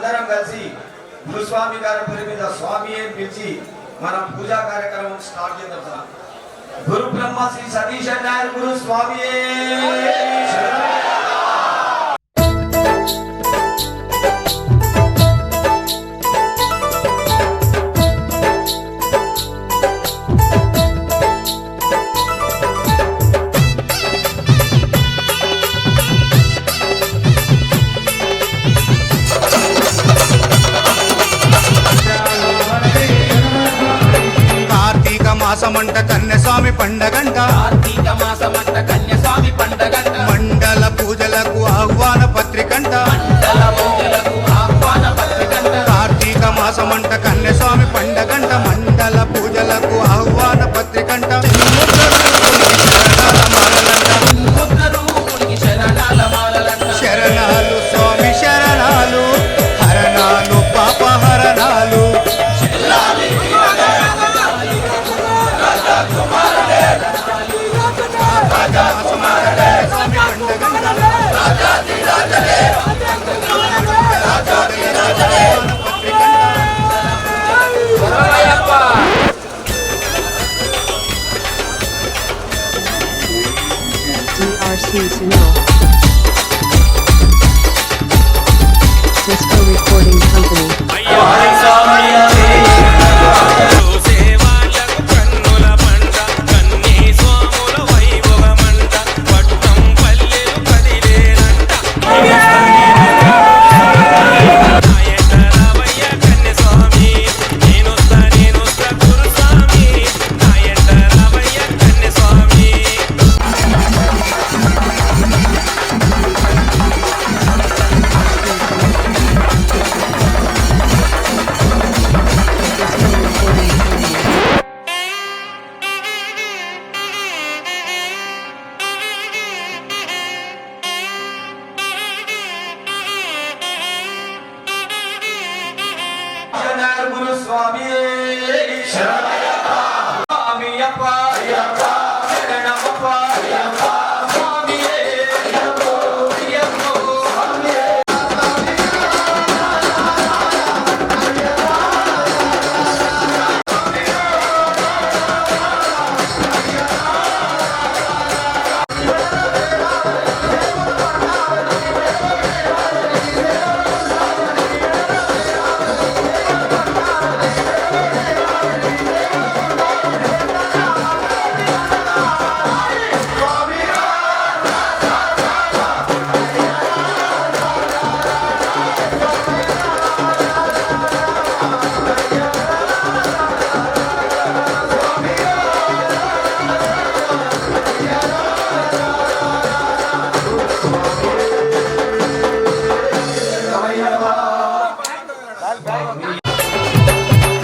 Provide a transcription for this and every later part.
అందరం కలిసి గురుస్వామి గారి పేరు మీద స్వామి అని పిలిచి మన పూజా కార్యక్రమం స్టార్ట్ చేద్దాం సార్. గురు బ్రహ్మ శ్రీ సతీష్ నారాయణ గురు స్వామి. మాసమంట కన్యస్వామి పండగంట, కార్తీక మాసమంట కన్యస్వామి పండగంట, మండల పూజలకు ఆహ్వాన పత్రికంట, మండల పూజలకు ఆహ్వాన పత్రికంట. కార్తీక మాసమంట కన్యస్వామి పండగంట, మండల పూజలకు ఆహ్వాన పత్రికంట. ముద్రరూపునికి శరణాల మాలలంట, శరణాలు స్వామి శరణాలు, హరణాలు పాపహరణాలు. DRC Sunil Disco Recording Company. గురు స్వామి శరణయ్యప్ప, స్వామియప్ప అయ్యప్ప, శరణమప్ప అయ్యప్ప, స్వామియే అయ్యప్పో అయ్యప్పో స్వామియే.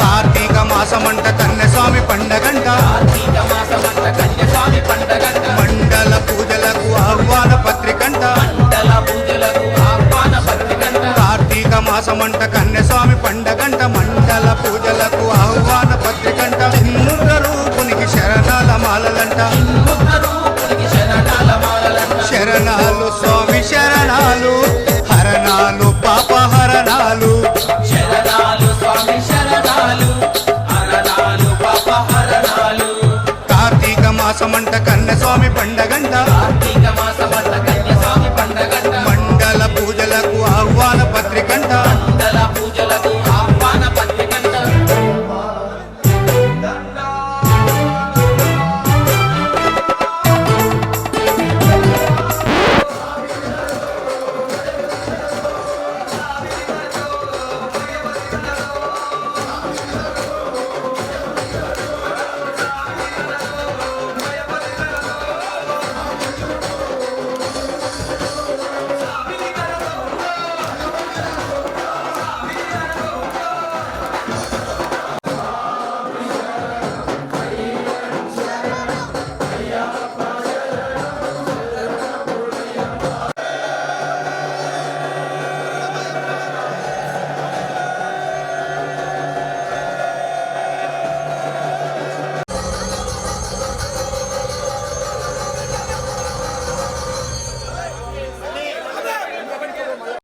కార్తీక మాసమంట కన్యస్వామి పండగంట, కార్తీక మాసమంట కన్యస్వామి పండగంట, మండల పూజలకు ఆహ్వాన పత్రికంట, మండల పూజలకు ఆహ్వాన పత్రికంట. కార్తీక మాసమంట కన్యస్వామి పండగంట, మండల పూజలకు ఆహ్వాన పత్రికంట. చిన్ముద్ర రూపునికి శరణాల మాలలంట, ముద్రరూపునికి శరణాల మాలలంట, శరణాలు స్వామి శరణాలు, హరణాలు పాపహరణాలు. శరణాలు స్వామి శరణాలు, హరణాలు పాపహరణాలు. కార్తీక మాసమంట కన్యస్వామి పండగంట, కార్తీక మాస